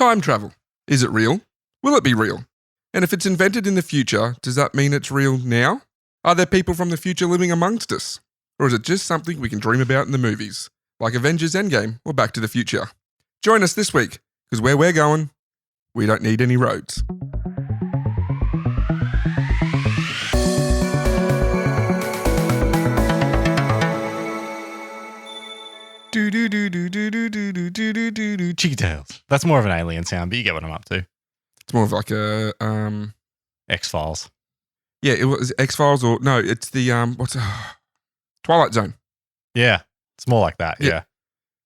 Time travel. Is it real? Will it be real? And if it's invented in the future, does that mean it's real now? Are there people from the future living amongst us? Or is it just something we can dream about in the movies, like Avengers Endgame or Back to the Future? Join us this week, because where we're going, we don't need any roads. Cheeky Tales. That's more of an alien sound, but you get what I'm up to. It's more of like a X-Files. Yeah, it was X-Files or no, it's the Twilight Zone. Yeah, it's more like that. Yeah. Yeah.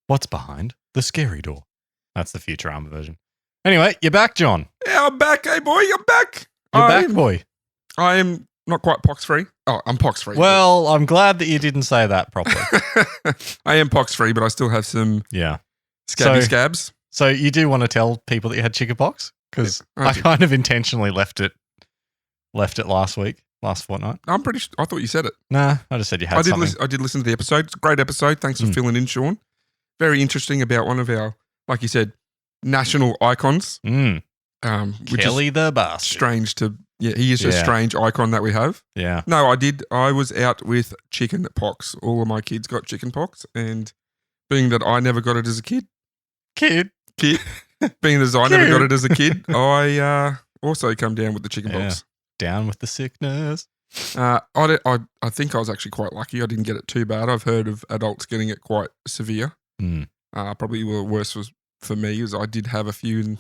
What's behind the scary door? That's the Futurama version. Anyway, you're back, John. Yeah, I'm back. Hey, boy, you're back. You're back, boy. I am not quite pox-free. Oh, I'm pox-free. Well, I'm glad that you didn't say that properly. I am pox-free, but I still have some scabs. So you do want to tell people that you had chickenpox? Because Yeah, I I do. kind of intentionally left it last fortnight. I'm pretty sure. I thought you said it. Nah, I just said you had something. I did listen to the episode. It's a great episode. Thanks for filling in, Sean. Very interesting about one of our, like you said, national icons. Mm. Which Kelly is the bastard. strange to, he is a strange icon that we have. Yeah. No, I was out with chicken pox. All of my kids got chicken pox. And being that I never got it as a kid, being as I never got it as a kid, I also come down with the chicken pox. Down with the sickness. I think I was actually quite lucky. I didn't get it too bad. I've heard of adults getting it quite severe. Mm. Probably the worst was for me is I did have a few in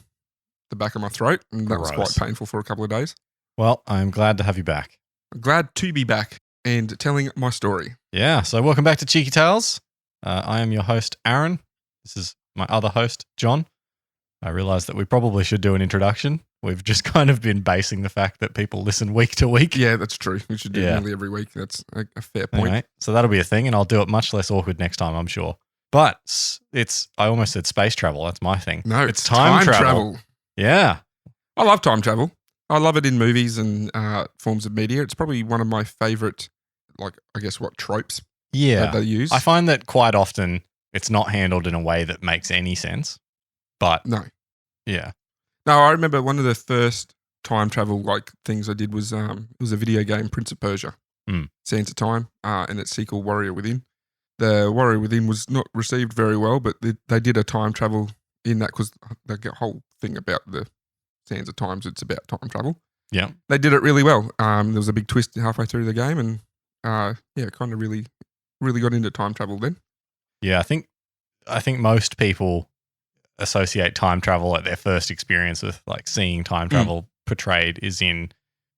the back of my throat, and that was quite painful for a couple of days. Well, I'm glad to have you back. I'm glad to be back and telling my story. Yeah, so welcome back to Cheeky Tales. I am your host, Aaron. This is my other host, John. I realised that we probably should do an introduction. We've just kind of been basing the fact that people listen week to week. Yeah, that's true. We should do it nearly every week. That's a fair point. Anyway, so that'll be a thing, and I'll do it much less awkward next time, I'm sure. But I almost said space travel. That's my thing. No, it's time travel. Yeah. I love time travel. I love it in movies and forms of media. It's probably one of my favourite, tropes that they use. I find that quite often it's not handled in a way that makes any sense. But no. Yeah. No, I remember one of the first time travel things I did was it was a video game, Prince of Persia, Sands of Time, and its sequel, Warrior Within. The Warrior Within was not received very well, but they did a time travel in that because the whole thing about the Sands of Times, it's about time travel. Yeah. They did it really well. There was a big twist halfway through the game and kind of really, really got into time travel then. Yeah, I think most people associate time travel at their first experience with seeing time travel portrayed is in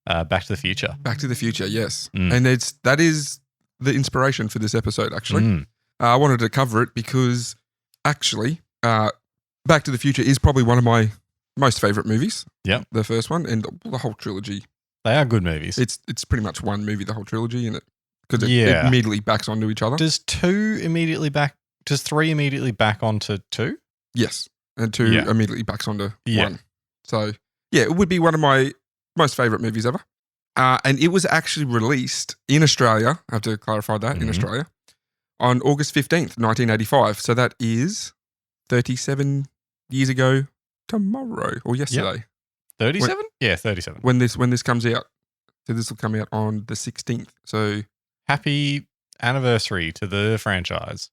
Back to the Future. Back to the Future, yes. And that is the inspiration for this episode, actually. I wanted to cover it because actually Back to the Future is probably one of my most favourite movies. Yeah. The first one and the whole trilogy. They are good movies. It's pretty much one movie, the whole trilogy, and because it immediately backs onto each other. Does 3 immediately back onto 2? Yes. And 2 immediately backs onto 1. So, it would be one of my most favourite movies ever. And it was actually released in Australia, I have to clarify that, in Australia, on August 15th, 1985. So that is 37 years ago tomorrow or yesterday. 37? 37. When this comes out. So this will come out on the 16th. So happy anniversary to the franchise.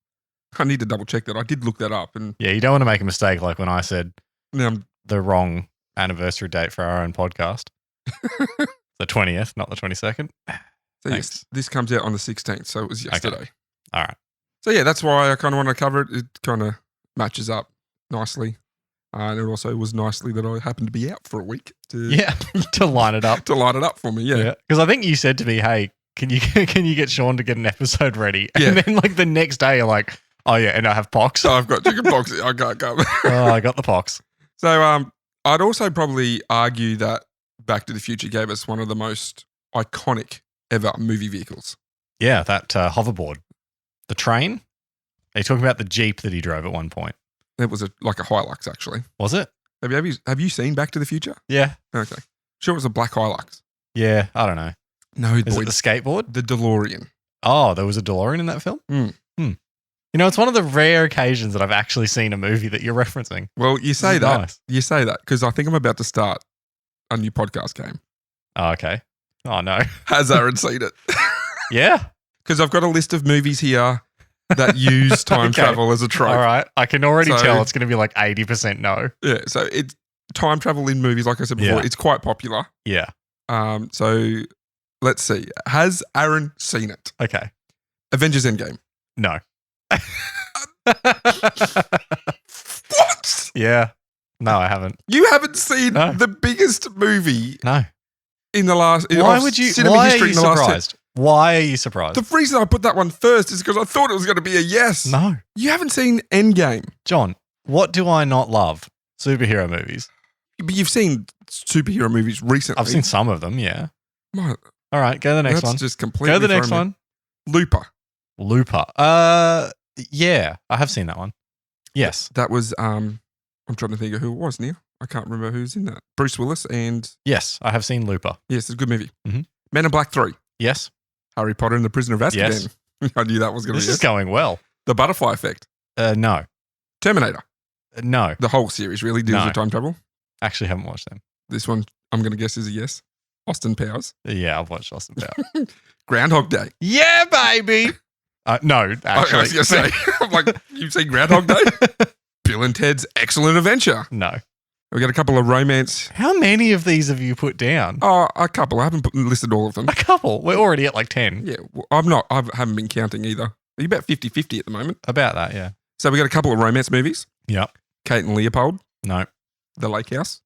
I need to double check that. I did look that up. And yeah, you don't want to make a mistake like when I said the wrong anniversary date for our own podcast. The 20th, not the 22nd. So yes, this comes out on the 16th. So it was yesterday. Okay. All right. So yeah, that's why I kind of want to cover it. It kind of matches up nicely. And it also was nicely that I happened to be out for a week to line it up. To line it up for me, yeah. Because I think you said to me, hey, can you get Sean to get an episode ready? Yeah. And then the next day you're like, oh yeah, and I have pox. So I've got chicken pox. I can't come. Oh, I got the pox. So I'd also probably argue that Back to the Future gave us one of the most iconic ever movie vehicles. Yeah, that hoverboard. The train? Are you talking about the Jeep that he drove at one point? It was like a Hilux, actually. Was it? Have you seen Back to the Future? Yeah. Okay. Sure, it was a black Hilux. Yeah, I don't know. No, is it the skateboard? The DeLorean. Oh, there was a DeLorean in that film? It's one of the rare occasions that I've actually seen a movie that you're referencing. Well, you say that. Nice. You say that because I think I'm about to start a new podcast game. Oh, okay. Oh, no. Has Aaron seen it? Yeah. Because I've got a list of movies here that use time travel as a trope. All right. I can already tell it's going to be like 80% no. Yeah. So it's time travel in movies, like I said before, it's quite popular. Yeah. So let's see. Has Aaron seen it? Okay. Avengers Endgame. No. What? Yeah. No, I haven't. You haven't seen the biggest movie in the last Why would you? Why are you surprised? Why are you surprised? The reason I put that one first is because I thought it was going to be a yes. No. You haven't seen Endgame. John, what do I not love? Superhero movies. But you've seen superhero movies recently. I've seen some of them, yeah. My, all right, go to the next one. That's just completely Go to the next one. Looper. Yeah, I have seen that one. Yes. That was, I'm trying to think of who it was, Neil. I can't remember who's in that. Bruce Willis and... Yes, I have seen Looper. Yes, it's a good movie. Mm-hmm. Men in Black 3. Yes. Harry Potter and the Prisoner of Azkaban. Yes. I knew that was going to be This is going well. The Butterfly Effect. No. Terminator. No. The whole series really deals with time travel. Actually haven't watched them. This one, I'm going to guess is a yes. Austin Powers. Yeah, I've watched Austin Powers. Groundhog Day. Yeah, baby. No, actually. I was going to say, I'm like, you've seen Groundhog Day? Bill and Ted's Excellent Adventure. No. We've got a couple of romance. How many of these have you put down? Oh, a couple. I haven't listed all of them. A couple? We're already at like 10. Yeah, well, I haven't been counting either. Are you about 50-50 at the moment? About that, yeah. So we got a couple of romance movies. Yep. Kate and Leopold. No. The Lake House.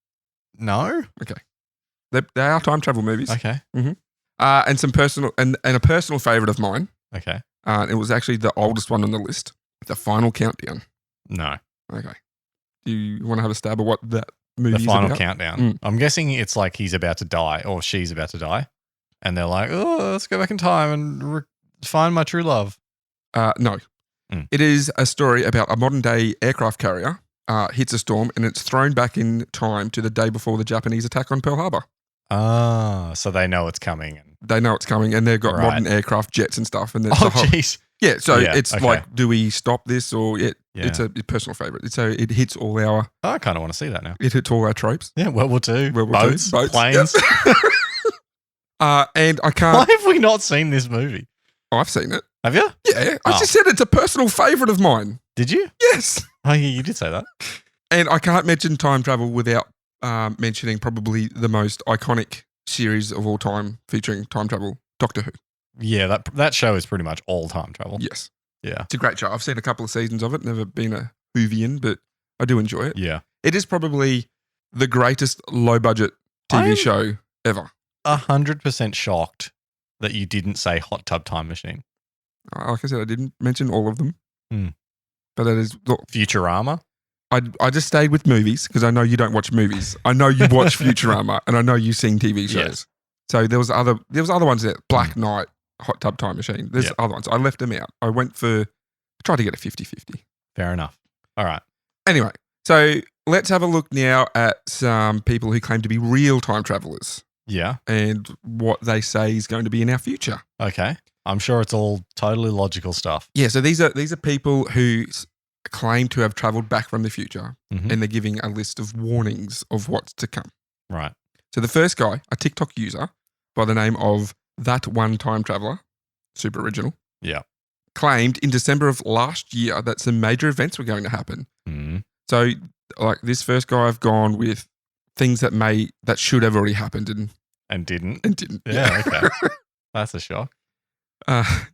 No? Okay. They are time travel movies. Okay. Mm-hmm. And some personal and a personal favourite of mine. Okay. It was actually the oldest one on the list. The Final Countdown. No. Okay. Do you want to have a stab at what that movie is The Final about? Countdown. Mm. I'm guessing it's like he's about to die or she's about to die. And they're like, oh, let's go back in time and find my true love. No. Mm. It is a story about a modern day aircraft carrier hits a storm and it's thrown back in time to the day before the Japanese attack on Pearl Harbor. Ah, so they know it's coming. They know it's coming and they've got modern aircraft jets and stuff. And jeez. Yeah, so it's like, do we stop this or it's a personal favourite. So it hits all our... I kind of want to see that now. It hits all our tropes. Yeah, World War II, boats, Yep. planes. And I can't... Why have we not seen this movie? Oh, I've seen it. Have you? Yeah, I just said it's a personal favourite of mine. Did you? Yes. Oh, yeah, you did say that. And I can't mention time travel without mentioning probably the most iconic series of all time featuring time travel, Doctor Who. Yeah, that show is pretty much all time travel. Yes. Yeah. It's a great show. I've seen a couple of seasons of it. Never been a Whovian, but I do enjoy it. Yeah. It is probably the greatest low-budget TV show ever. 100% shocked that you didn't say Hot Tub Time Machine. Like I said, I didn't mention all of them. Hmm. But that is... Look, Futurama? I just stayed with movies because I know you don't watch movies. I know you watch Futurama and I know you've seen TV shows. Yes. So there was other ones there. Black Knight, Hot Tub Time Machine. There's other ones. I left them out. I tried to get a 50-50. Fair enough. All right. Anyway, so let's have a look now at some people who claim to be real time travelers. Yeah. And what they say is going to be in our future. Okay. I'm sure it's all totally logical stuff. Yeah, so these are people who claim to have traveled back from the future, and they're giving a list of warnings of what's to come. Right. So the first guy, a TikTok user by the name of That One Time Traveler, super original. Yeah. Claimed in December of last year that some major events were going to happen. Mm. So like this first guy, I've gone with things that should have already happened and didn't. Yeah. Okay. That's a shock.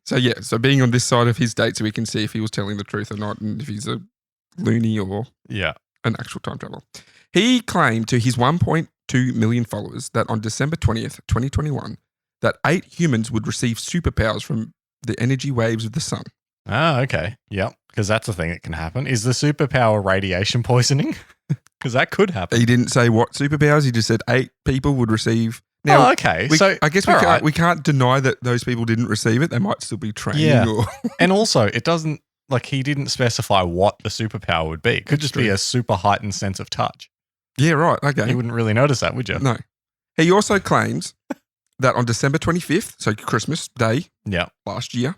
So being on this side of his date so we can see if he was telling the truth or not and if he's a loony or an actual time traveler. He claimed to his 1.2 million followers that on December 20th, 2021, that 8 humans would receive superpowers from the energy waves of the sun. Ah, okay. Yep. Because that's a thing that can happen. Is the superpower radiation poisoning? Because that could happen. He didn't say what superpowers. He just said 8 people would receive. Now, okay. So I guess we can't deny that those people didn't receive it. They might still be training. Yeah. And also, it doesn't, like, he didn't specify what the superpower would be. It could just be a super heightened sense of touch. Yeah, right. Okay. You wouldn't really notice that, would you? No. He also claims that on December 25th, so Christmas Day last year,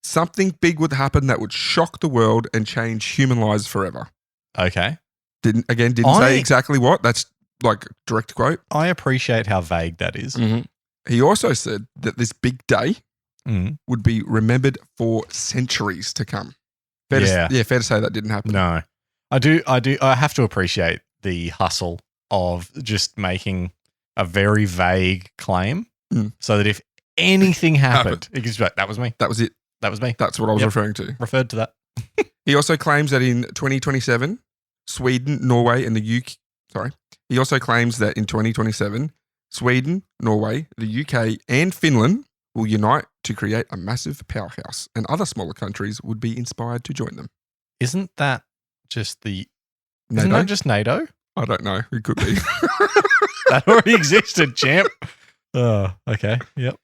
something big would happen that would shock the world and change human lives forever. Okay. Didn't say exactly what. That's like direct quote. I appreciate how vague that is. Mm-hmm. He also said that this big day would be remembered for centuries to come. Fair to say that didn't happen. No. I do. I have to appreciate the hustle of just making a very vague claim so that if anything happened, it gives you like, that was me. That was it. That was me. That's what I was referring to. Referred to that. He also claims that in 2027, Sweden, Norway, and the UK. Sorry. He also claims that in 2027, Sweden, Norway, the UK, and Finland will unite to create a massive powerhouse, and other smaller countries would be inspired to join them. Isn't that just NATO? Isn't that just NATO? I don't know. It could be. That already existed, champ. Oh, okay. Yep.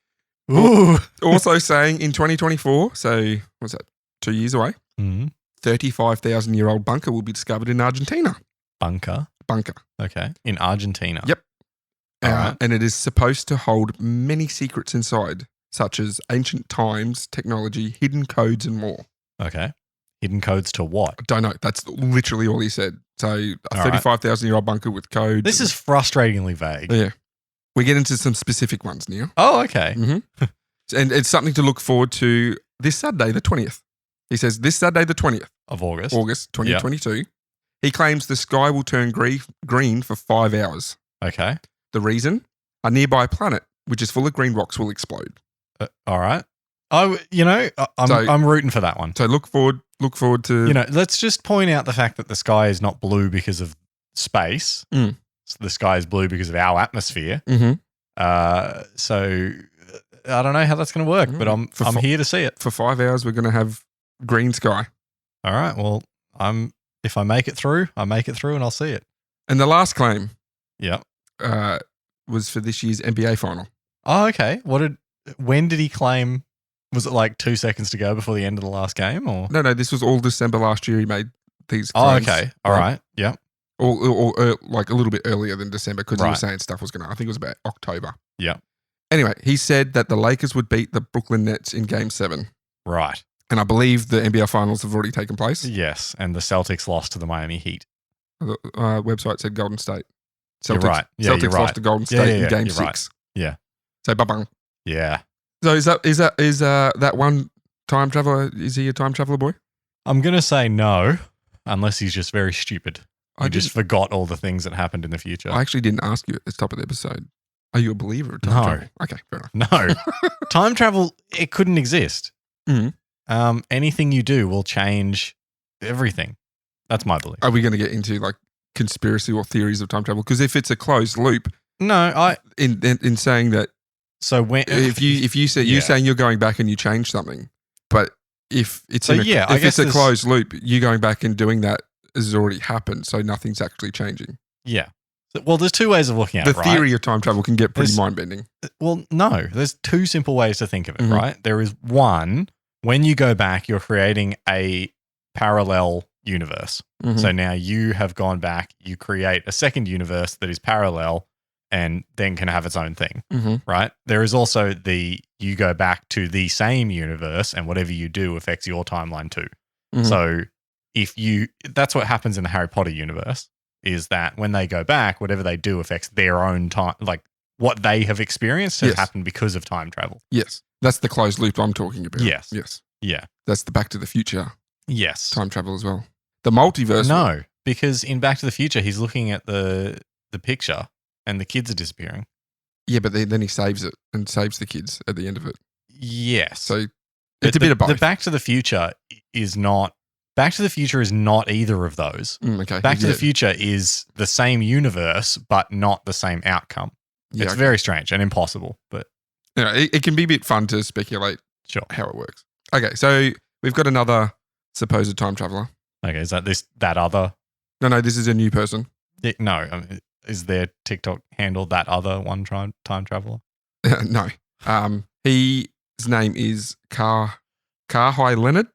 Ooh. Also saying in 2024, so what's that, 2 years away, 35,000-year-old bunker will be discovered in Argentina. Bunker? Okay. In Argentina. Yep. Right. And it is supposed to hold many secrets inside, such as ancient times, technology, hidden codes, and more. Okay. Hidden codes to what? I don't know. That's literally all he said. So a 35,000-year-old bunker with codes. This is frustratingly vague. Yeah. We get into some specific ones now. Oh, okay. Mm-hmm. And it's something to look forward to this Saturday, the 20th. He says this Saturday, the 20th. Of August. August 2022. Yep. He claims the sky will turn green for 5 hours. Okay. The reason? A nearby planet, which is full of green rocks, will explode. All right. I'm rooting for that one. So look forward to... let's just point out the fact that the sky is not blue because of space. So the sky is blue because of our atmosphere. Mm-hmm. So I don't know how that's going to work, but I'm here to see it. For 5 hours, we're going to have green sky. All right. Well, if I make it through, and I'll see it. And the last claim... Yep. Was for this year's NBA final. Oh, okay. When did he claim? Was it like 2 seconds to go before the end of the last game, or no? This was all December last year. He made these claims. Oh, okay. All right. Yeah. Or like a little bit earlier than December because he was saying stuff was going to. I think it was about October. Yeah. Anyway, he said that the Lakers would beat the Brooklyn Nets in Game 7. Right. And I believe the NBA finals have already taken place. Yes, and the Celtics lost to the Miami Heat. The website said Golden State. Celtics, you're right. Yeah, Celtics lost to Golden State in Game 6. Right. Yeah. So bang. Yeah. So is that one time traveler? Is he a time traveler boy? I'm gonna say no, unless he's just very stupid. He just forgot all the things that happened in the future. I actually didn't ask you at the top of the episode. Are you a believer of time travel? Okay, fair enough. No, time travel it couldn't exist. Mm-hmm. Anything you do will change everything. That's my belief. Are we going to get into like conspiracy or theories of time travel? Because if it's a closed loop, in saying that. So when if you say you're saying you're going back and you change something, but if it's a closed loop, you going back and doing that has already happened, so nothing's actually changing. Yeah. Well, there's two ways of looking at it. The theory of time travel can get pretty mind bending. Well, no, there's two simple ways to think of it. Right? There is one when you go back, you're creating a parallel universe. Mm-hmm. So now you have gone back, you create a second universe that is parallel and then can have its own thing, right? There is also you go back to the same universe and whatever you do affects your timeline too. Mm-hmm. So that's what happens in the Harry Potter universe is that when they go back, whatever they do affects their own time, like what they have experienced has happened because of time travel. Yes. That's the closed loop I'm talking about. Yes. Yeah. That's the Back to the Future. Yes. Time travel as well. The multiverse. No, because in Back to the Future, he's looking at the picture and the kids are disappearing. Yeah, but then he saves it and saves the kids at the end of it. Yes. So it's a bit of both. The Back to the Future is not either of those. Okay. Back to the Future is the same universe, but not the same outcome. Yeah, it's very strange and impossible, but it can be a bit fun to speculate how it works. Okay, so we've got another supposed time traveler. Okay, is that other? No, this is a new person. Is their TikTok handle that other one time traveler? No. His name is Kawhi Leonard.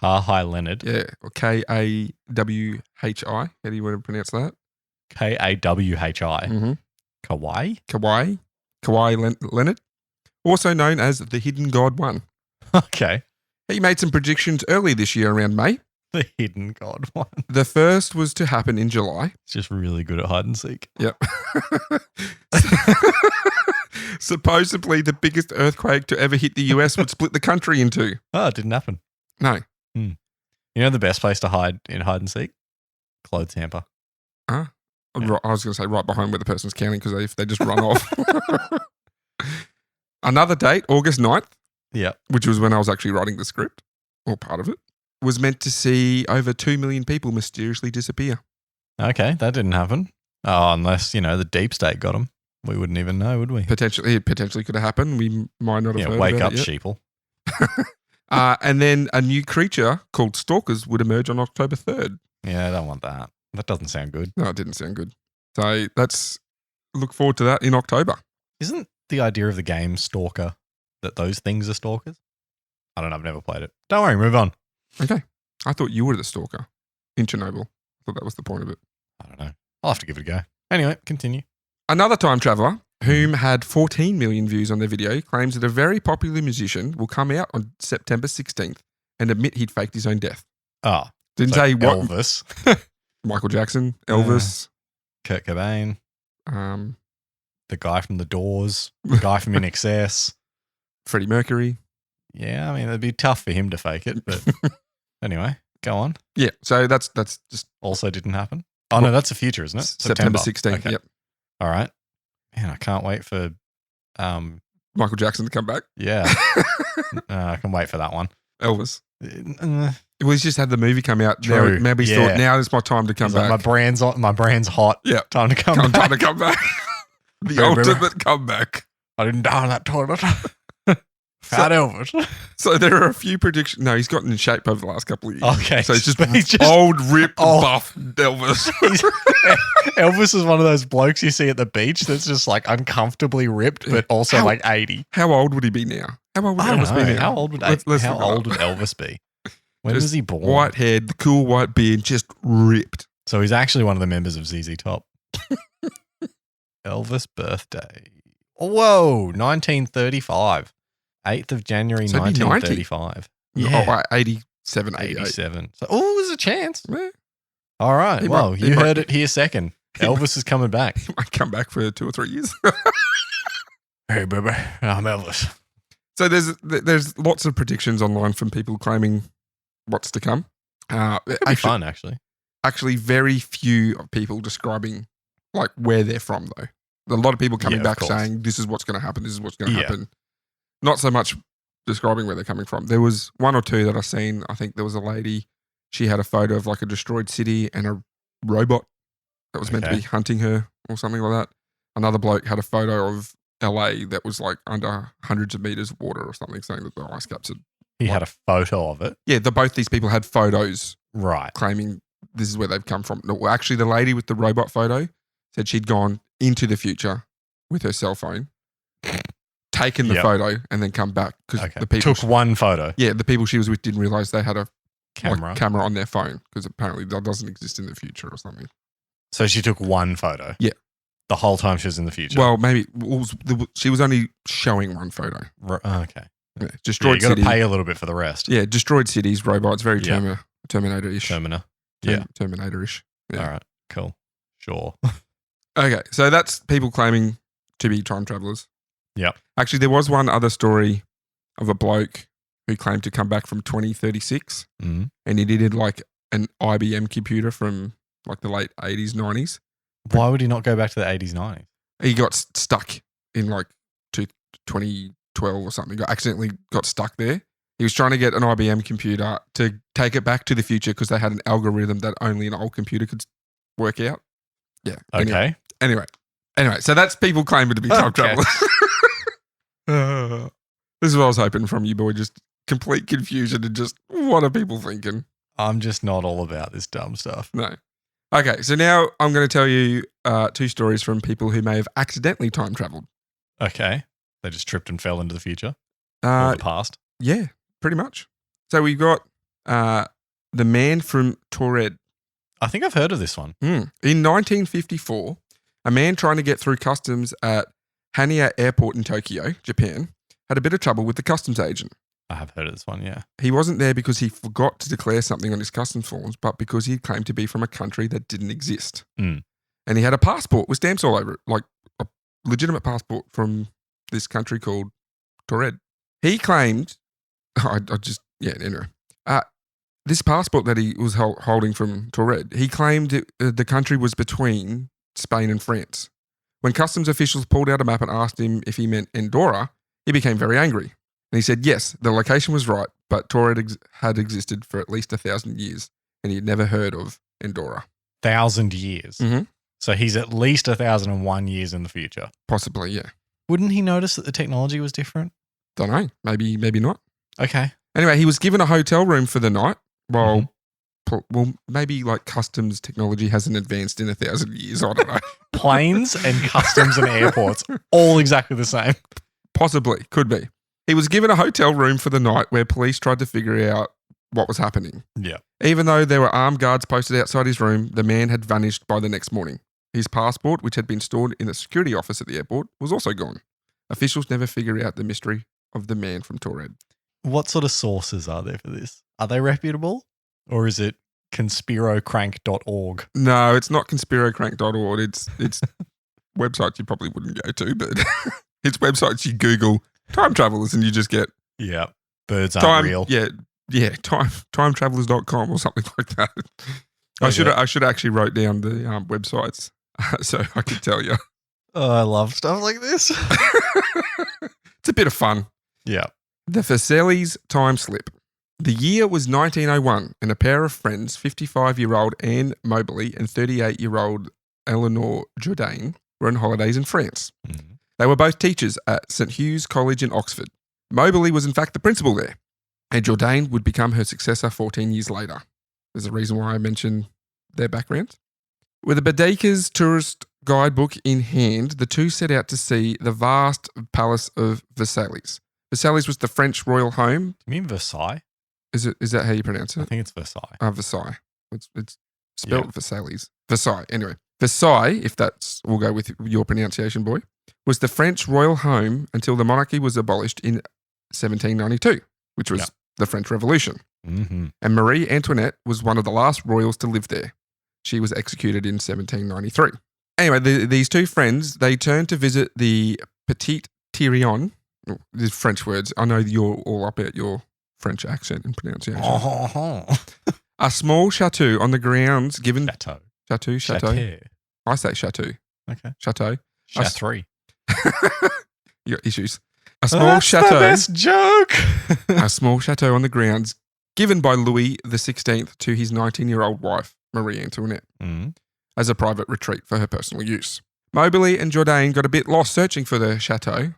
Kawhi Leonard. Yeah, or Kawhi. How do you want to pronounce that? Kawhi. Mm-hmm. Kawhi Leonard. Also known as the Hidden God 1. Okay. He made some predictions early this year around May. The hidden god one. The first was to happen in July. It's just really good at hide and seek. Yep. Supposedly, the biggest earthquake to ever hit the US would split the country in two. Oh, it didn't happen. No. You know the best place to hide in hide and seek? Clothes hamper. Huh? Yeah. I was going to say right behind where the person's counting because if they just run off. Another date, August 9th, which was when I was actually writing the script, or part of it, was meant to see over 2 million people mysteriously disappear. Okay, that didn't happen. Oh, unless, the deep state got them. We wouldn't even know, would we? It potentially could have happened. We might not have heard wake about up, it yet. sheeple. And then a new creature called stalkers would emerge on October 3rd. Yeah, I don't want that. That doesn't sound good. No, it didn't sound good. So let's look forward to that in October. Isn't the idea of the game Stalker that those things are stalkers? I don't know. I've never played it. Don't worry, move on. Okay. I thought you were the stalker in Chernobyl. I thought that was the point of it. I don't know. I'll have to give it a go. Anyway, continue. Another time traveler, whom had 14 million views on their video, claims that a very popular musician will come out on September 16th and admit he'd faked his own death. Oh. Didn't say what. Elvis. Michael Jackson, Elvis. Kurt Cobain. The guy from The Doors. The guy from INXS. Freddie Mercury. Yeah, I mean, it'd be tough for him to fake it, but anyway, go on. Yeah, so that's just... Also didn't happen? Oh, no, that's the future, isn't it? September 16th, okay. Yep. All right. Man, I can't wait for... Michael Jackson to come back. Yeah. I can wait for that one. Elvis. Well, he's just had the movie come out. True. Maybe he's thought, now is my time to come back. Like, my brand's hot. Yeah. Time to come back. Time to come back. The ultimate comeback. I didn't die in that toilet. Fat Elvis. So there are a few predictions. No, he's gotten in shape over the last couple of years. Okay. So he's just old, ripped, buff Elvis. Elvis is one of those blokes you see at the beach that's just like uncomfortably ripped, but also like 80. How old would he be now? How old would Elvis be now? How old would Elvis be? When was he born? White head, the cool white beard, just ripped. So he's actually one of the members of ZZ Top. Elvis birthday. Whoa, 1935. 8th of January, So 1935. Yeah. 87, 88. 87. So, there's a chance. Yeah. All right. He Well, might- you heard it here second. Elvis is coming back. He might come back for 2 or 3 years. Hey, baby, I'm Elvis. So there's lots of predictions online from people claiming what's to come. Pretty fun, actually. Actually, very few people describing like where they're from, though. A lot of people coming back saying this is what's going to happen. This is what's going to happen. Not so much describing where they're coming from. There was 1 or 2 that I've seen. I think there was a lady. She had a photo of like a destroyed city and a robot that was meant to be hunting her or something like that. Another bloke had a photo of LA that was like under hundreds of meters of water or something, saying that the ice caps had. He had a photo of it. Yeah, both these people had photos, right, claiming this is where they've come from. No, actually, the lady with the robot photo said she'd gone into the future with her cell phone, taken the photo, and then come back because the people took one photo. Yeah, the people she was with didn't realize they had a camera on their phone because apparently that doesn't exist in the future or something. So she took one photo. Yeah. The whole time she was in the future. Well, maybe she was only showing one photo. Okay. Yeah, destroyed you got to city. pay a little bit for the rest. Yeah, destroyed cities, robots, very Terminator-ish. Terminator-ish. Yeah. All right, cool. Sure. Okay, so that's people claiming to be time travelers. Yep. Actually, there was one other story of a bloke who claimed to come back from 2036 and he did like an IBM computer from like the late 80s, 90s. Why would he not go back to the 80s, 90s? He got stuck in like 2012 or something. Accidentally got stuck there. He was trying to get an IBM computer to take it back to the future because they had an algorithm that only an old computer could work out. Yeah. Okay. Anyway, so that's people claiming to be time travelers. This is what I was hoping from you, boy. Just complete confusion and just what are people thinking? I'm just not all about this dumb stuff. No. Okay, so now I'm going to tell you 2 stories from people who may have accidentally time traveled. Okay. They just tripped and fell into the future or the past. Yeah, pretty much. So we've got the man from Taured. I think I've heard of this one. In 1954, a man trying to get through customs at Haneda Airport in Tokyo, Japan, had a bit of trouble with the customs agent. I have heard of this one, yeah. He wasn't there because he forgot to declare something on his customs forms, but because he claimed to be from a country that didn't exist. Mm. And he had a passport with stamps all over it, like a legitimate passport from this country called Taured. He claimed, anyway. This passport that he was holding from Taured, he claimed the country was between Spain and France. When customs officials pulled out a map and asked him if he meant Andorra, he became very angry. And he said, yes, the location was right, but Taured had existed for at least 1,000 years, and he had never heard of Andorra. 1,000 years? Mm-hmm. So he's at least 1,001 years in the future? Possibly, yeah. Wouldn't he notice that the technology was different? Don't know. Maybe not. Okay. Anyway, he was given a hotel room for the night while, maybe like customs technology hasn't advanced in 1,000 years. I don't know. Planes and customs and airports, all exactly the same. Possibly. Could be. He was given a hotel room for the night where police tried to figure out what was happening. Yeah. Even though there were armed guards posted outside his room, the man had vanished by the next morning. His passport, which had been stored in the security office at the airport, was also gone. Officials never figure out the mystery of the man from Taured. What sort of sources are there for this? Are they reputable? Or is it conspirocrank.org? No, it's not conspirocrank.org. It's websites you probably wouldn't go to, but it's websites you Google time travelers and you just get birds aren't real. Timetravelers.com or something like that. I should actually wrote down the websites so I could tell you. Oh, I love stuff like this. It's a bit of fun. Yeah. The Versailles time slip. The year was 1901, and a pair of friends, 55-year-old Anne Mobley and 38-year-old Eleanor Jourdain, were on holidays in France. Mm-hmm. They were both teachers at St. Hugh's College in Oxford. Mobley was in fact the principal there, and Jourdain would become her successor 14 years later. There's a reason why I mention their background. With a Baedeker's tourist guidebook in hand, the two set out to see the vast palace of Versailles. Versailles was the French royal home. You mean Versailles? Is that how you pronounce it? I think it's Versailles. Versailles. It's spelled Versailles. Versailles. Anyway, Versailles, if we'll go with your pronunciation, boy, was the French royal home until the monarchy was abolished in 1792, which was the French Revolution. Mm-hmm. And Marie Antoinette was one of the last royals to live there. She was executed in 1793. Anyway, these two friends, they turned to visit the Petit Tirillon. These French words. I know you're all up at your French accent and pronunciation. A small chateau on the grounds given... Chateau. I say chateau. Okay. Chateau. Chateau. Your issues. A small chateau. That's the best joke. A small chateau on the grounds given by Louis XVI to his 19-year-old wife, Marie Antoinette, as a private retreat for her personal use. Mobley and Jourdain got a bit lost searching for the chateau,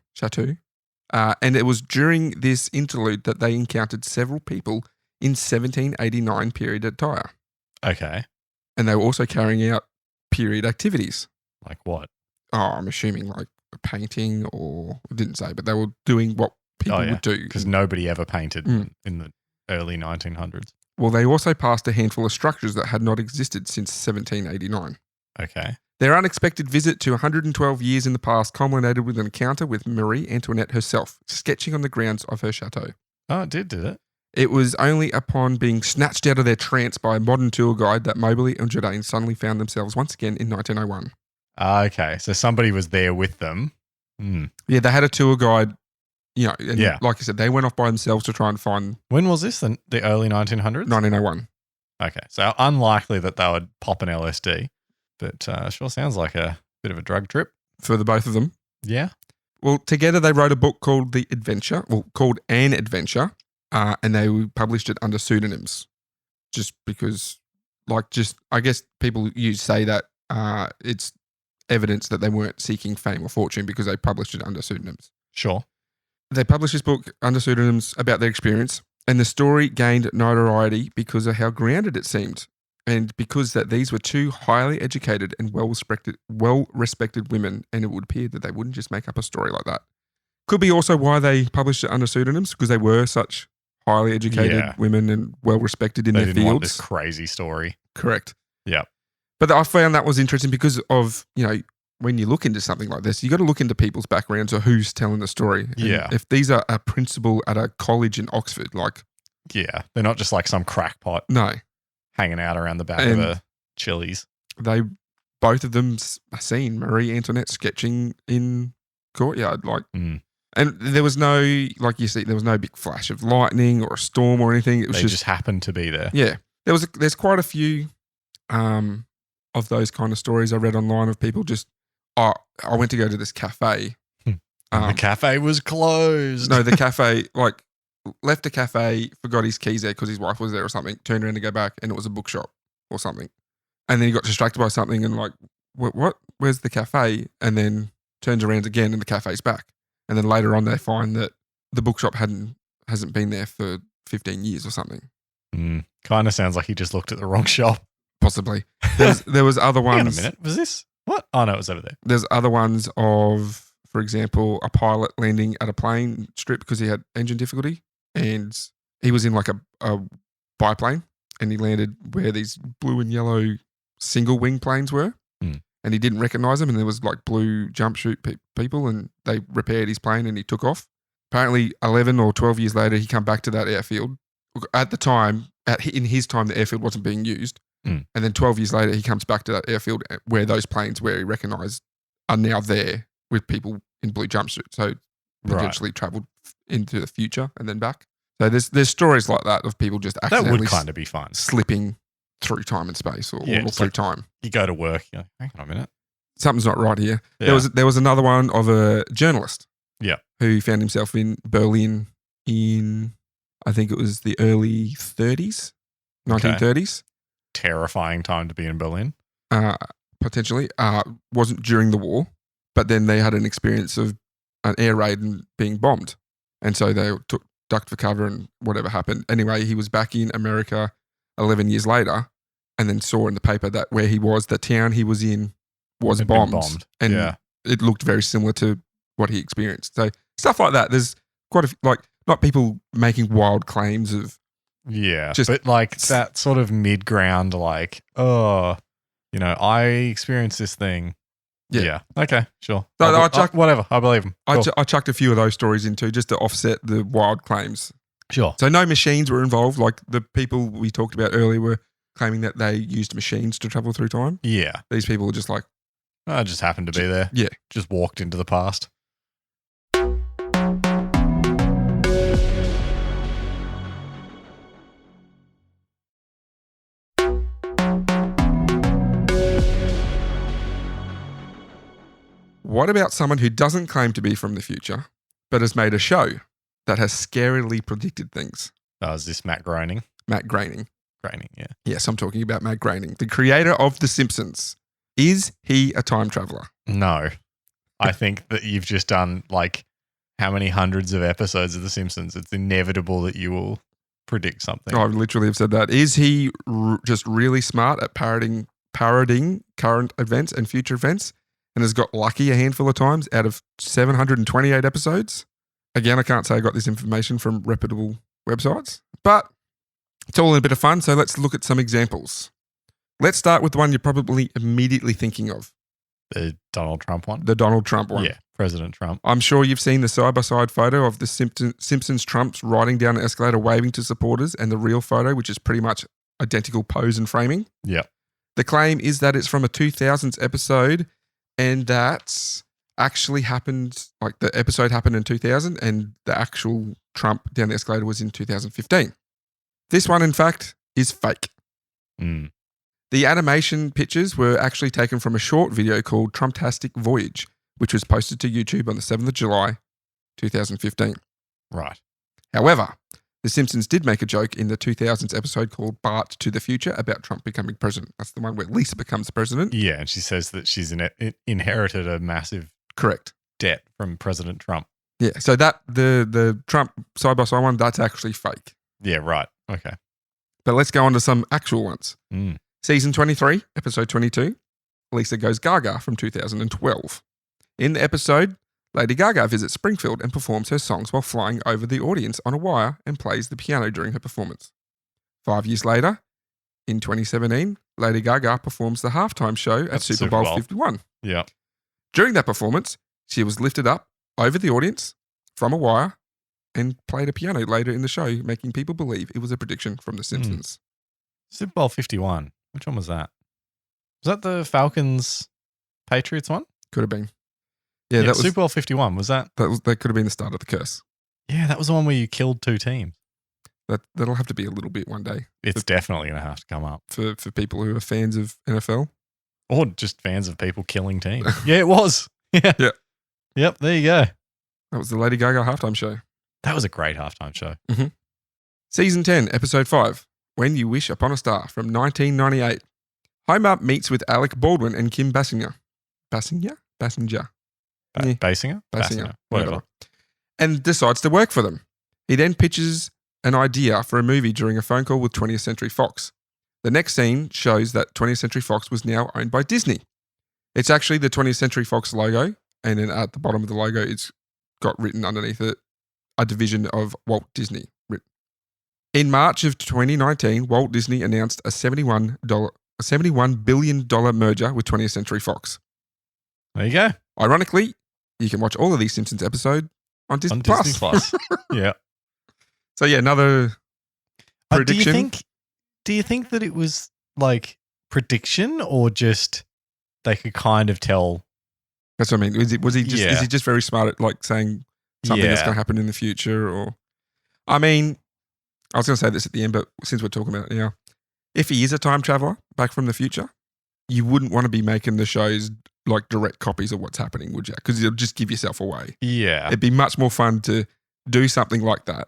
and it was during this interlude that they encountered several people in 1789 period attire. Okay. And they were also carrying out period activities. Like what? Oh, I'm assuming like painting or, I didn't say, but they were doing what people would do. Because nobody ever painted in the early 1900s. Well, they also passed a handful of structures that had not existed since 1789. Okay. Their unexpected visit to 112 years in the past culminated with an encounter with Marie Antoinette herself, sketching on the grounds of her chateau. Oh, it did it? It was only upon being snatched out of their trance by a modern tour guide that Mobley and Jourdain suddenly found themselves once again in 1901. Okay, so somebody was there with them. Yeah, they had a tour guide, and like I said, they went off by themselves to try and find... When was this? The early 1900s? 1901. Okay, so unlikely that they would pop an LSD, but sure sounds like a bit of a drug trip. For the both of them. Yeah. Well, together they wrote a book called called An Adventure, and they published it under pseudonyms, just because, I guess people say that it's evidence that they weren't seeking fame or fortune because they published it under pseudonyms. Sure. They published this book under pseudonyms about their experience, and the story gained notoriety because of how grounded it seemed, and because that these were two highly educated and well-respected women, and it would appear that they wouldn't just make up a story like that. Could be also why they published it under pseudonyms, because they were such highly educated women and well-respected in their fields. They didn't want this crazy story. Correct. Yeah. But I found that was interesting because of, when you look into something like this, you got to look into people's backgrounds or who's telling the story. And Yeah. if these are a principal at a college in Oxford, like, yeah, they're not just like some crackpot no, hanging out around the back of a Chili's. both of them are seen Marie Antoinette sketching in courtyard, like, and there was no, like you see, there was no big flash of lightning or a storm or anything. It was just happened to be there. Yeah, there's quite a few of those kind of stories I read online of people just, I went to go to this cafe. The cafe was closed. No, the cafe, like, left a cafe, forgot his keys there because his wife was there or something, turned around to go back and it was a bookshop or something. And then he got distracted by something and like, what? Where's the cafe? And then turns around again and the cafe's back. And then later on they find that the bookshop hasn't been there for 15 years or something. Kind of sounds like he just looked at the wrong shop. Possibly. There was other ones. Hang on a minute. Was this? What? Oh, no, it was over there. There's other ones of, for example, a pilot landing at a plane strip because he had engine difficulty. And he was in like a biplane and he landed where these blue and yellow single wing planes were. And he didn't recognize them. And there was like blue jumpsuit people and they repaired his plane and he took off. Apparently 11 or 12 years later, he come back to that airfield. At the time, in his time, the airfield wasn't being used. And then 12 years later, he comes back to that airfield where those planes where he recognized are now there with people in blue jumpsuits. So potentially traveled into the future and then back. So there's stories like that of people just accidentally that would kind of be fun, slipping through time and space or through time. You go to work, you're like, hang on a minute, something's not right here. Yeah. There was another one of a journalist, who found himself in Berlin in, I think it was the early 1930s. Terrifying time to be in Berlin. Potentially, wasn't during the war, but then they had an experience of an air raid and being bombed, and so they ducked for cover and whatever happened. Anyway, he was back in America 11 years later, and then saw in the paper that where he was, the town he was in, was bombed. And it looked very similar to what he experienced. So stuff like that. There's quite a few, like, not people making wild claims of. Yeah, but like that sort of mid-ground, like, I experienced this thing. Yeah. Okay, sure. So whatever. I believe him. Cool. I chucked a few of those stories in too, just to offset the wild claims. Sure. So no machines were involved. Like the people we talked about earlier were claiming that they used machines to travel through time. Yeah. These people were just like. I just happened to be there. Yeah. Just walked into the past. What about someone who doesn't claim to be from the future, but has made a show that has scarily predicted things? Oh, is this Matt Groening? Matt Groening. Groening, yeah. Yes, I'm talking about Matt Groening, the creator of The Simpsons. Is he a time traveler? No. I think that you've just done like how many hundreds of episodes of The Simpsons? It's inevitable that you will predict something. I literally have said that. Is he just really smart at parodying current events and future events and has got lucky a handful of times out of 728 episodes? Again, I can't say I got this information from reputable websites, but it's all in a bit of fun, so let's look at some examples. Let's start with the one you're probably immediately thinking of. The Donald Trump one? The Donald Trump one. Yeah, President Trump. I'm sure you've seen the side-by-side photo of the Simpsons Trumps riding down an escalator waving to supporters and the real photo, which is pretty much identical pose and framing. Yeah. The claim is that it's from a 2000s episode and that actually happened, like the episode happened in 2000 and the actual Trump down the escalator was in 2015. This one, in fact, is fake. The animation pictures were actually taken from a short video called Trumptastic Voyage, which was posted to YouTube on the 7th of July, 2015. Right. However, The Simpsons did make a joke in the 2000s episode called Bart to the Future about Trump becoming president. That's the one where Lisa becomes president. Yeah, and she says that she's inherited a massive debt from President Trump. Yeah, so that the Trump side-by-side one, that's actually fake. Yeah, right. Okay. But let's go on to some actual ones. Season 23, episode 22, Lisa Goes Gaga from 2012. In the episode, Lady Gaga visits Springfield and performs her songs while flying over the audience on a wire and plays the piano during her performance. 5 years later, in 2017, Lady Gaga performs the halftime show at Super Bowl 51. Yeah. During that performance, she was lifted up over the audience from a wire and played a piano later in the show, making people believe it was a prediction from The Simpsons. Super Bowl 51. Which one was that? Was that the Falcons Patriots one? Could have been. Yeah, that was Super Bowl 51. Was that? That could have been the start of the curse. Yeah, that was the one where you killed 2 teams. That'll have to be a little bit one day. It's definitely going to have to come up. For people who are fans of NFL. Or just fans of people killing teams. Yeah, it was. Yeah. Yep, there you go. That was the Lady Gaga halftime show. That was a great halftime show. Mm-hmm. Season 10, Episode 5, When You Wish Upon a Star from 1998. Homer meets with Alec Baldwin and Kim Basinger. Basinger? Basinger? Whatever. And decides to work for them. He then pitches an idea for a movie during a phone call with 20th Century Fox. The next scene shows that 20th Century Fox was now owned by Disney. It's actually the 20th Century Fox logo, and then at the bottom of the logo, it's got written underneath it, a division of Walt Disney. In March of 2019, Walt Disney announced a $71 billion merger with 20th Century Fox. There you go. Ironically, you can watch all of these Simpsons episodes on Disney Plus. Yeah. So yeah, another prediction. Do you think that it was like prediction or just they could kind of tell? That's what I mean. Is he just very smart at like saying something that's going to happen in the future? Or, I mean, I was going to say this at the end, but since we're talking about it now, if he is a time traveler back from the future, you wouldn't want to be making the shows like direct copies of what's happening, would you? Because you'll just give yourself away. Yeah. It'd be much more fun to do something like that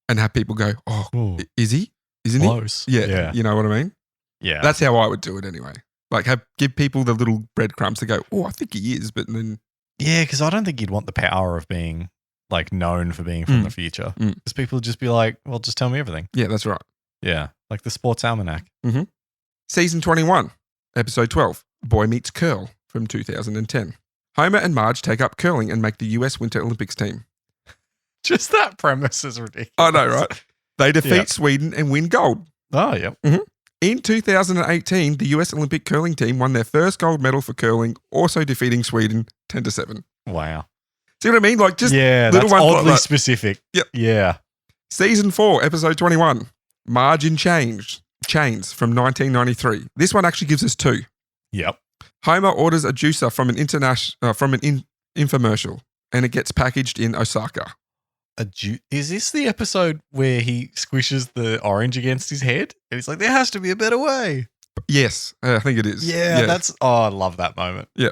and have people go, oh, is he? Isn't Close. he? Yeah. You know what I mean? Yeah. That's how I would do it anyway. Like give people the little breadcrumbs to go, oh, I think he is, but then. Yeah, because I don't think you'd want the power of being like known for being from the future. Because people would just be like, well, just tell me everything. Yeah, that's right. Yeah. Like the Sports Almanac. Mm-hmm. Season 21, Episode 12, Boy Meets Curl from 2010. Homer and Marge take up curling and make the US Winter Olympics team. Just that premise is ridiculous. I know, right? They defeat Sweden and win gold. Oh, yeah. Mm-hmm. In 2018, the US Olympic curling team won their first gold medal for curling, also defeating Sweden 10-7. Wow. See what I mean? Like just little that's ones oddly like that. Specific. Yep. Yeah. Season 4, Episode 21, Marge in Chains from 1993. This one actually gives us 2. Yep. Homer orders a juicer from an infomercial, and it gets packaged in Osaka. Is this the episode where he squishes the orange against his head? And he's like, there has to be a better way. Yes, I think it is. Yeah, I love that moment. Yeah.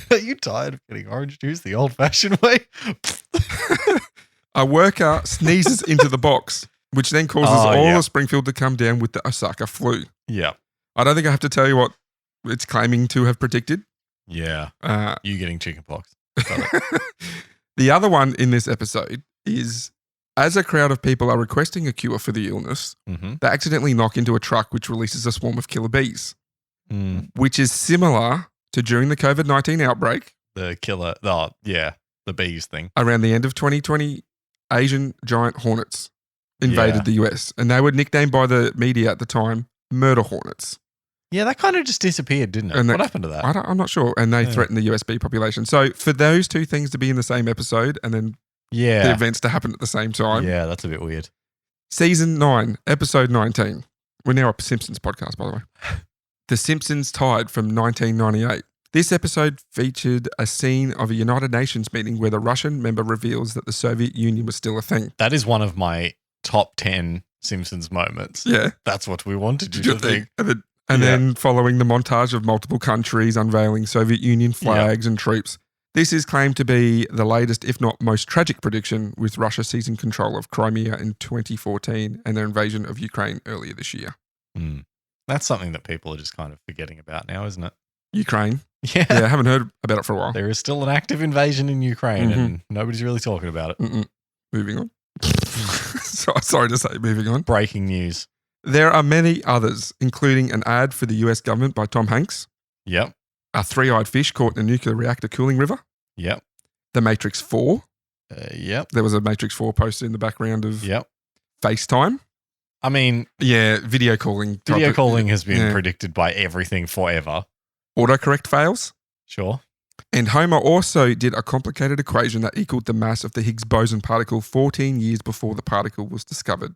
Are you tired of getting orange juice the old-fashioned way? A worker sneezes into the box, which then causes all of Springfield to come down with the Osaka flu. Yeah. I don't think I have to tell you what it's claiming to have predicted. Yeah. You getting chickenpox. The other one in this episode is, as a crowd of people are requesting a cure for the illness, they accidentally knock into a truck which releases a swarm of killer bees, which is similar to during the COVID-19 outbreak. The bees thing. Around the end of 2020, Asian giant hornets invaded the US, and they were nicknamed by the media at the time murder hornets. Yeah, that kind of just disappeared, didn't it? What happened to that? I'm not sure. And they threatened the US bee population. So for those two things to be in the same episode and then the events to happen at the same time. Yeah, that's a bit weird. Season 9, Episode 19. We're now a Simpsons podcast, by the way. The Simpsons Tied from 1998. This episode featured a scene of a United Nations meeting where the Russian member reveals that the Soviet Union was still a thing. That is one of my top 10 Simpsons moments. Yeah. That's what we wanted you to think. And then following the montage of multiple countries unveiling Soviet Union flags and troops. This is claimed to be the latest, if not most tragic prediction, with Russia seizing control of Crimea in 2014 and their invasion of Ukraine earlier this year. That's something that people are just kind of forgetting about now, isn't it? Ukraine. Yeah. I haven't heard about it for a while. There is still an active invasion in Ukraine and nobody's really talking about it. Moving on. Sorry to say, moving on. Breaking news. There are many others, including an ad for the US government by Tom Hanks. Yep. A three-eyed fish caught in a nuclear reactor cooling river. Yep. The Matrix 4. Yep. There was a Matrix 4 poster in the background of FaceTime. I mean... Yeah, video calling. Video calling has been predicted by everything forever. Autocorrect fails. Sure. And Homer also did a complicated equation that equaled the mass of the Higgs boson particle 14 years before the particle was discovered.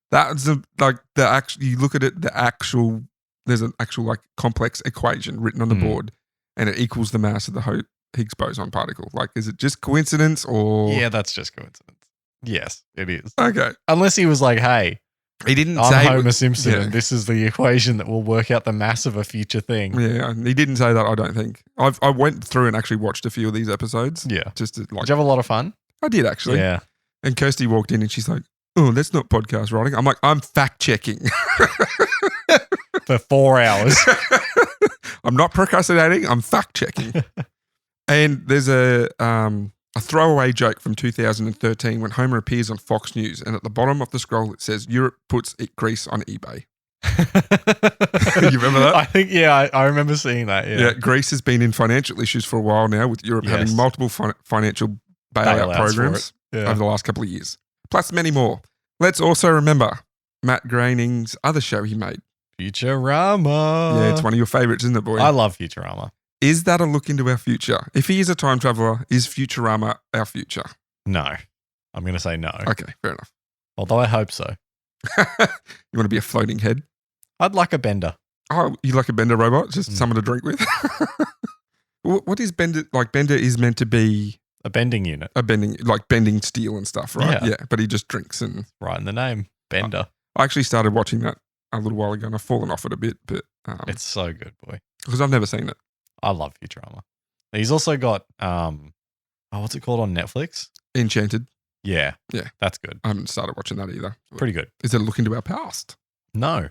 That's you look at it, there's an actual like complex equation written on the board, and it equals the mass of the Higgs boson particle. Like, is it just coincidence or? Yeah, that's just coincidence. Yes, it is. Okay. Unless he was like, hey, he didn't I'm say Homer Simpson, and this is the equation that will work out the mass of a future thing. Yeah, he didn't say that, I don't think. I went through and actually watched a few of these episodes. Yeah. Just to, like, did you have a lot of fun? I did, actually. Yeah. And Kirsty walked in and she's like, oh, that's not podcast writing. I'm like, I'm fact checking. For 4 hours. I'm not procrastinating. I'm fact checking. And there's a throwaway joke from 2013 when Homer appears on Fox News, and at the bottom of the scroll it says, Europe puts Greece on eBay. You remember that? I think, yeah, I remember seeing that. Yeah. Greece has been in financial issues for a while now, with Europe having multiple financial bailout programs over the last couple of years, plus many more. Let's also remember Matt Groening's other show he made, Futurama. Yeah, it's one of your favorites, isn't it, boy? I love Futurama. Is that a look into our future? If he is a time traveler, is Futurama our future? No. I'm going to say no. Okay, fair enough. Although I hope so. You want to be a floating head? I'd like a bender. Oh, you like a bender robot? Just someone to drink with? What is bender? Like, bender is meant to be a bending unit. Bending steel and stuff, right? Yeah, but he just drinks and... Right in the name, Bender. I actually started watching that a little while ago and I've fallen off it a bit, but... it's so good, boy. Because I've never seen it. I love Futurama. He's also got, what's it called on Netflix? Enchanted. Yeah. Yeah. That's good. I haven't started watching that either. Pretty good. Is it a look into our past? No.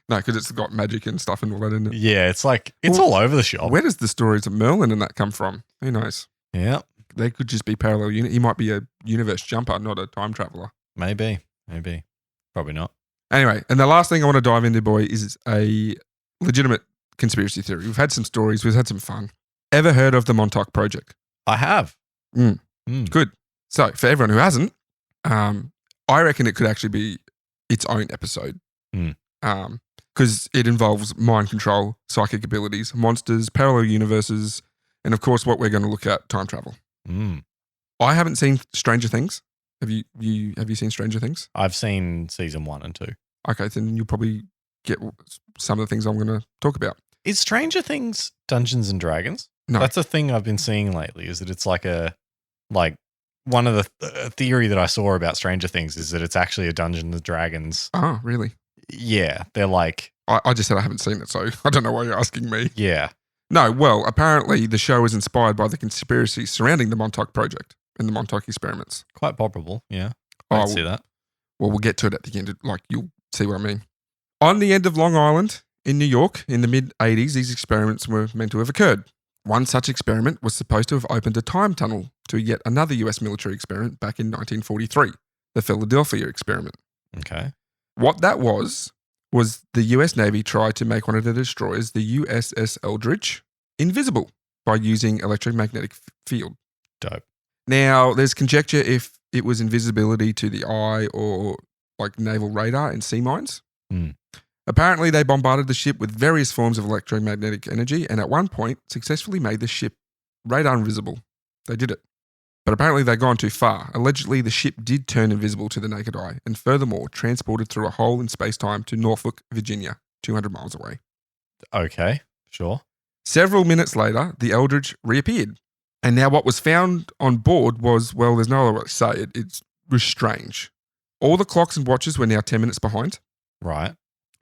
No, because it's got magic and stuff and all that in it. Yeah, it's like, it's all over the shop. Where does the stories of Merlin and that come from? Who knows? Yeah. They could just be parallel unit. He might be a universe jumper, not a time traveler. Maybe. Probably not. Anyway, and the last thing I want to dive into, boy, is a legitimate conspiracy theory. We've had some stories. We've had some fun. Ever heard of the Montauk Project? I have. Good. So for everyone who hasn't, I reckon it could actually be its own episode. Because it involves mind control, psychic abilities, monsters, parallel universes, and of course what we're going to look at, time travel. I haven't seen Stranger Things. Have you seen Stranger Things? I've seen season 1 and 2. Okay, then you'll probably get some of the things I'm going to talk about. Is Stranger Things Dungeons and Dragons? No. That's a thing I've been seeing lately, is that it's like one of the theory that I saw about Stranger Things is that it's actually a Dungeons and Dragons. Oh, really? Yeah. They're like... I just said I haven't seen it, so I don't know why you're asking me. Yeah. No, well, apparently the show is inspired by the conspiracy surrounding the Montauk Project and the Montauk experiments. Quite probable, yeah. I can see that. Well, we'll get to it at the end. You'll see what I mean. On the end of Long Island in New York in the mid-'80s, these experiments were meant to have occurred. One such experiment was supposed to have opened a time tunnel to yet another US military experiment back in 1943, the Philadelphia experiment. Okay. What that was the US Navy tried to make one of their destroyers, the USS Eldridge, invisible by using electromagnetic field. Dope. Now, there's conjecture if it was invisibility to the eye or like naval radar and sea mines. Apparently, they bombarded the ship with various forms of electromagnetic energy and at one point successfully made the ship radar invisible. They did it. But apparently they'd gone too far. Allegedly, the ship did turn invisible to the naked eye and furthermore transported through a hole in space-time to Norfolk, Virginia, 200 miles away. Okay, sure. Several minutes later, the Eldridge reappeared. And now what was found on board was, well, there's no other way to say it. It was strange. All the clocks and watches were now 10 minutes behind. Right.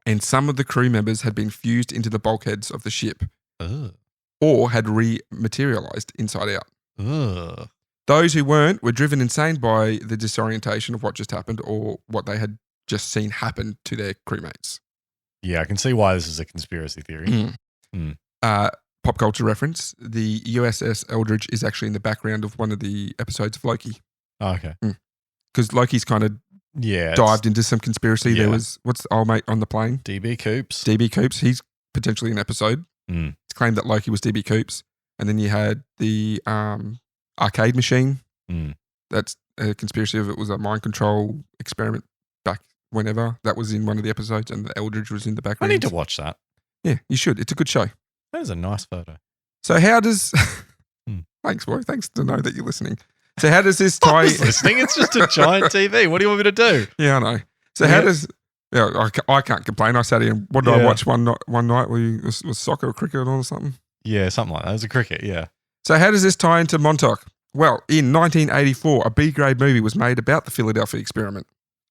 And some of the crew members had been fused into the bulkheads of the ship. Ugh. Or had rematerialized inside out. Ugh. Those who weren't were driven insane by the disorientation of what just happened or what they had just seen happen to their crewmates. Yeah, I can see why this is a conspiracy theory. Pop culture reference, the USS Eldridge is actually in the background of one of the episodes of Loki. Oh, okay. Because Loki's kind of dived into some conspiracy. Yeah. There was, what's the old mate on the plane? DB Coops. DB Coops. He's potentially an episode. It's claimed that Loki was DB Coops. And then you had the arcade machine. That's a conspiracy of it was a mind control experiment back whenever. That was in one of the episodes and the Eldridge was in the background. I need to watch that. Yeah, you should. It's a good show. That is a nice photo. So how does... Hmm. Thanks, boy. Thanks to know that you're listening. So how does this tie... I was listening. It's just a giant TV. What do you want me to do? Yeah, I know. So how does... Yeah, I can't complain. I sat here. What did I watch one night? Was soccer or cricket or something? Yeah, something like that. It was a cricket, yeah. So how does this tie into Montauk? Well, in 1984, a B-grade movie was made about the Philadelphia experiment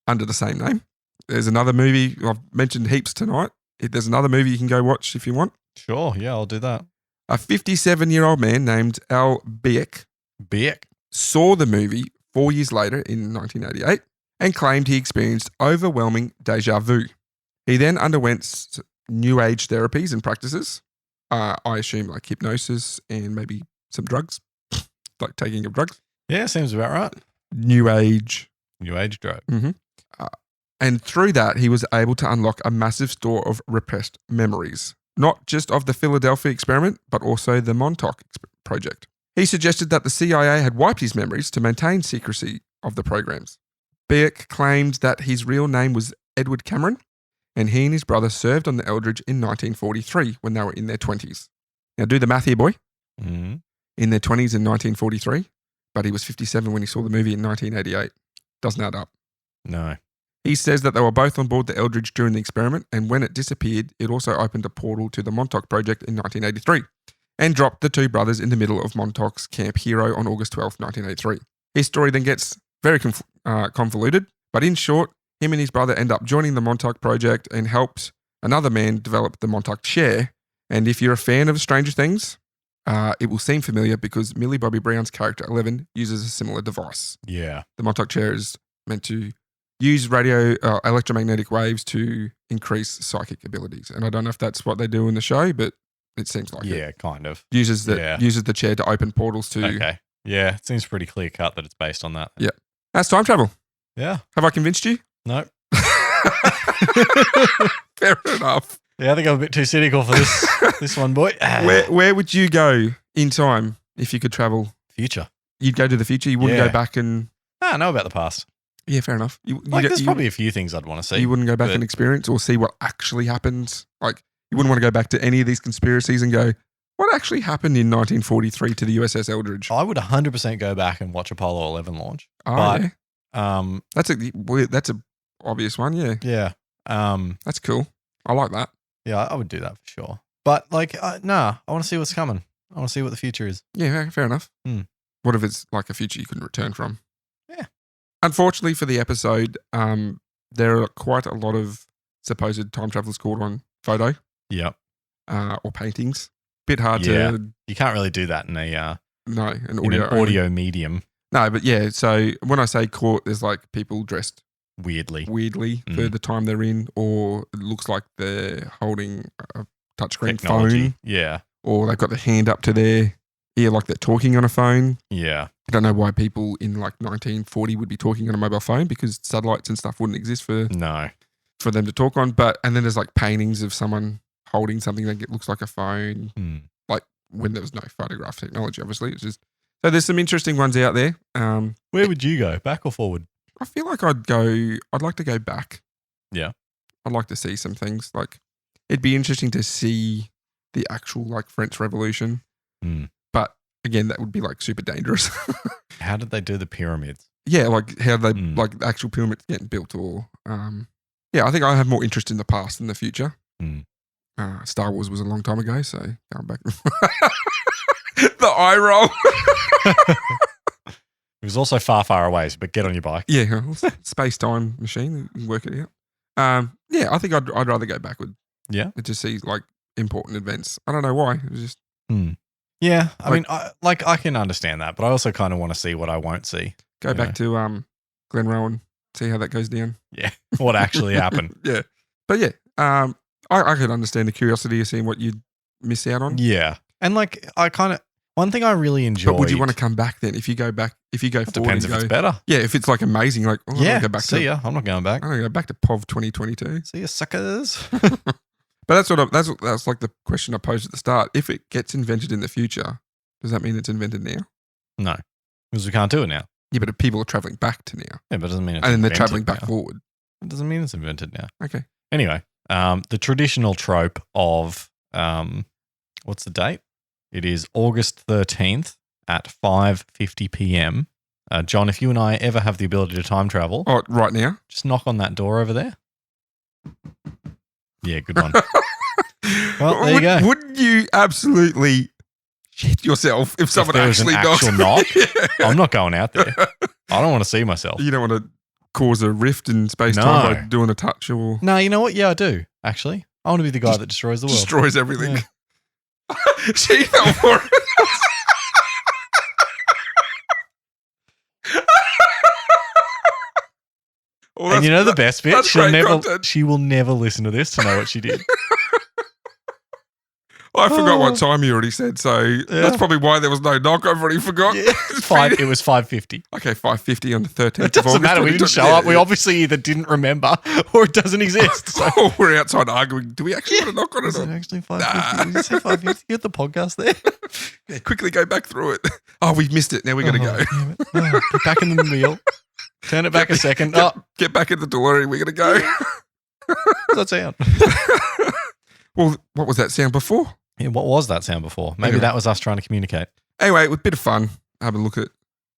under the same name. There's another movie. I've mentioned heaps tonight. There's another movie you can go watch if you want. Sure, yeah, I'll do that. A 57-year-old man named Al Biek saw the movie 4 years later in 1988 and claimed he experienced overwhelming deja vu. He then underwent new age therapies and practices. I assume like hypnosis and maybe some drugs, like taking of drugs. Yeah, seems about right. New age drug. Mm-hmm. And through that, he was able to unlock a massive store of repressed memories, not just of the Philadelphia experiment, but also the Montauk project. He suggested that the CIA had wiped his memories to maintain secrecy of the programs. Beck claimed that his real name was Edward Cameron, and he and his brother served on the Eldridge in 1943 when they were in their 20s. Now, do the math here, boy. Mm-hmm. In their 20s in 1943, but he was 57 when he saw the movie in 1988. Doesn't add up. No. He says that they were both on board the Eldridge during the experiment, and when it disappeared, it also opened a portal to the Montauk project in 1983 and dropped the two brothers in the middle of Montauk's Camp Hero on August 12, 1983. His story then gets very convoluted, but in short, him and his brother end up joining the Montauk project and helped another man develop the Montauk chair. And if you're a fan of Stranger Things, it will seem familiar because Millie Bobby Brown's character 11 uses a similar device. Yeah. The Montauk chair is meant to use electromagnetic waves to increase psychic abilities. And I don't know if that's what they do in the show, but it seems like it. Yeah, kind of. Uses the chair to open portals to... Okay. Yeah, it seems pretty clear cut that it's based on that. Yeah. That's time travel. Yeah. Have I convinced you? No. Fair enough. Yeah, I think I'm a bit too cynical for this one, boy. Where would you go in time if you could travel? Future. You'd go to the future? You wouldn't go back and... I know about the past. Yeah, fair enough. There's probably a few things I'd want to see. You wouldn't go back and experience or see what actually happened? Like, you wouldn't want to go back to any of these conspiracies and go, what actually happened in 1943 to the USS Eldridge? I would 100% go back and watch Apollo 11 launch. Oh, but, yeah. That's a obvious one, yeah. Yeah. That's cool. I like that. Yeah, I would do that for sure. But, I want to see what's coming. I want to see what the future is. Yeah, fair enough. Hmm. What if it's like a future you couldn't return from? Yeah. Unfortunately for the episode, there are quite a lot of supposed time travelers caught on photo. Yep. Or paintings. Bit hard to... You can't really do that in an audio medium. No, but yeah, so when I say caught, there's like people dressed weirdly for the time they're in, or it looks like they're holding a touchscreen technology. Phone. Yeah. Or they've got their hand up to their ear like they're talking on a phone. Yeah. I don't know why people in like 1940 would be talking on a mobile phone because satellites and stuff wouldn't exist for them to talk on. And then there's like paintings of someone holding something that looks like a phone, like when there was no photograph technology, obviously. It's just, so there's some interesting ones out there. Where would you go, back or forward? I feel like I'd like to go back. Yeah. I'd like to see some things. Like, it'd be interesting to see the actual like French Revolution. But again, that would be like super dangerous. How did they do the pyramids? Yeah, like how they like the actual pyramids getting built, or I think I have more interest in the past than the future. Star Wars was a long time ago, so going back. The eye roll. It was also far, far away, but get on your bike. Yeah, space-time machine, you can work it out. I think I'd rather go backward. Yeah, to see like important events. I don't know why. It was just. Yeah, I can understand that, but I also kind of want to see what I won't see. Go back to Glen Rowan, see how that goes down. Yeah, what actually happened. Yeah, but yeah, I could understand the curiosity of seeing what you'd miss out on. Yeah, and one thing I really enjoyed. But would you want to come back then? If you go forward, depends if it's better. Yeah, if it's like amazing, like I'm go back. See ya. I'm not going back. I'm gonna go back to POV 2022. See ya, suckers. But that's like the question I posed at the start. If it gets invented in the future, does that mean it's invented now? No, because we can't do it now. Yeah, but if people are traveling back to now. Yeah, but it doesn't mean it's and then invented they're traveling back now. forward. It doesn't mean it's invented now. Okay. Anyway, the traditional trope of what's the date? It is August 13th at 5:50 p.m. John, if you and I ever have the ability to time travel, right now, just knock on that door over there. Yeah, good one. Well, there you go. Wouldn't you absolutely shit yourself if someone actually knocks? Yeah. I'm not going out there. I don't want to see myself. You don't want to cause a rift in space-time by doing a touch or... No, you know what? Yeah, I do, actually. I want to be the guy that destroys the world. Destroys everything. Yeah. She fell for it. Well, and you know the best bit? She will never listen to this to know what she did. I forgot what time you already said, so that's probably why there was no knock. I've already forgot. Yeah. It was 5:50. Okay, 5:50 on the 13th of August. It doesn't matter. We didn't show up. We obviously either didn't remember or it doesn't exist. So. We're outside arguing. Do we actually want to knock on it? Is it actually 5:50? Did you say 5:50? Get the podcast there. Yeah, quickly go back through it. Oh, we've missed it. Now we're going to go. Get back in the meal. Turn it back a second. Get back in the door and we're going to go. What's that sound? Well, what was that sound before? Yeah, what was that sound before? Maybe that was us trying to communicate. Anyway, with a bit of fun, have a look at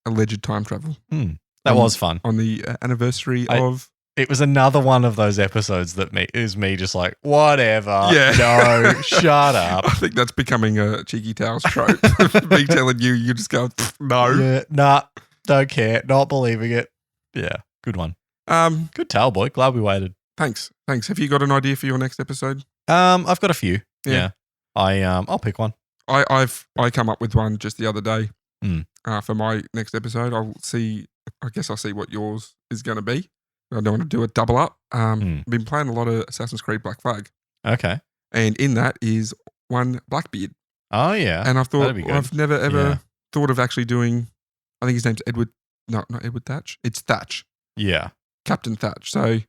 alleged time travel. That was fun. On the anniversary of... It was another one of those episodes that is me just like, whatever. Yeah. No, shut up. I think that's becoming a Cheeky Tales trope. Me telling you just go, no. Yeah, nah, don't care. Not believing it. Yeah, good one. Good tale, boy. Glad we waited. Thanks. Have you got an idea for your next episode? I've got a few. Yeah. I'll pick one. I come up with one just the other day for my next episode. I guess I'll see what yours is going to be. I don't want to do a double up. I've been playing a lot of Assassin's Creed Black Flag. Okay. And in that is one Blackbeard. Oh, yeah. And I've never ever thought of actually doing, I think his name's Edward. No, not Edward Thatch. It's Thatch. Yeah. Captain Thatch. So,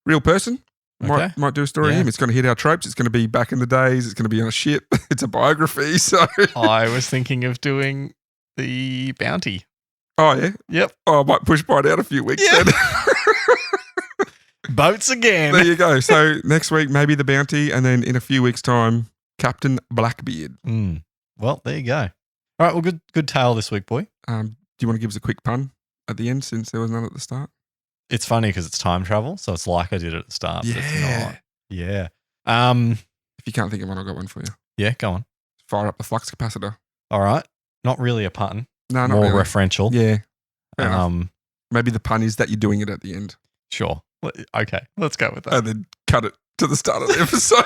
real person. Might do a story on him. It's going to hit our tropes. It's going to be back in the days. It's going to be on a ship. It's a biography. So I was thinking of doing the bounty. Oh, yeah? Yep. Oh, I might push mine out a few weeks then. Boats again. There you go. So next week, maybe the bounty. And then in a few weeks' time, Captain Blackbeard. Well, there you go. All right. Well, good tale this week, boy. Do you want to give us a quick pun at the end since there was none at the start? It's funny because it's time travel, so it's like I did it at the start. Yeah. But it's not. Yeah. If you can't think of one, I've got one for you. Yeah, go on. Fire up the flux capacitor. All right. Not really a pun. No, not more really. referential. Yeah. Maybe the pun is that you're doing it at the end. Sure. Okay. Let's go with that. And then cut it to the start of the episode.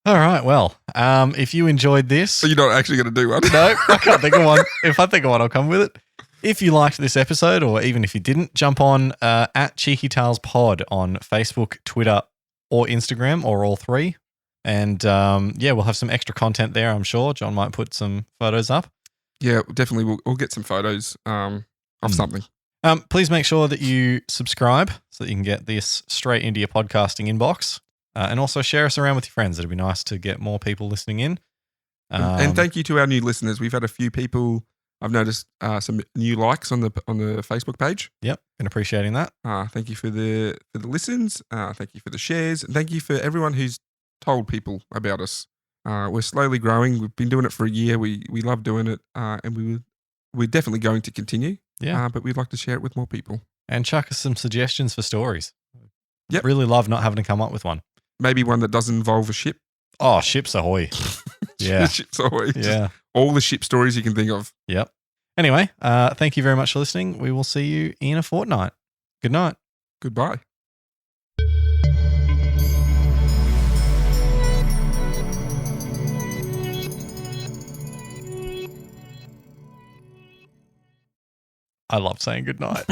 All right. Well, if you enjoyed this. So you're not actually going to do one? No, I can't think of one. If I think of one, I'll come with it. If you liked this episode, or even if you didn't, jump on at Cheeky Tales Pod on Facebook, Twitter, or Instagram, or all three. And we'll have some extra content there, I'm sure. John might put some photos up. Yeah, definitely. We'll get some photos of something. Please make sure that you subscribe so that you can get this straight into your podcasting inbox. And also share us around with your friends. It'd be nice to get more people listening in. And thank you to our new listeners. We've had a few people. I've noticed some new likes on the Facebook page. Yep, been appreciating that. Thank you for the listens. Thank you for the shares. And thank you for everyone who's told people about us. We're slowly growing. We've been doing it for a year. We love doing it, and we're definitely going to continue. Yeah, but we'd like to share it with more people. And chuck us some suggestions for stories. Yep, really love not having to come up with one. Maybe one that doesn't involve a ship. Oh, ships ahoy! Yeah, ships ahoy! Yeah. All the ship stories you can think of. Yep. Anyway, thank you very much for listening. We will see you in a fortnight. Good night. Goodbye. I love saying good night.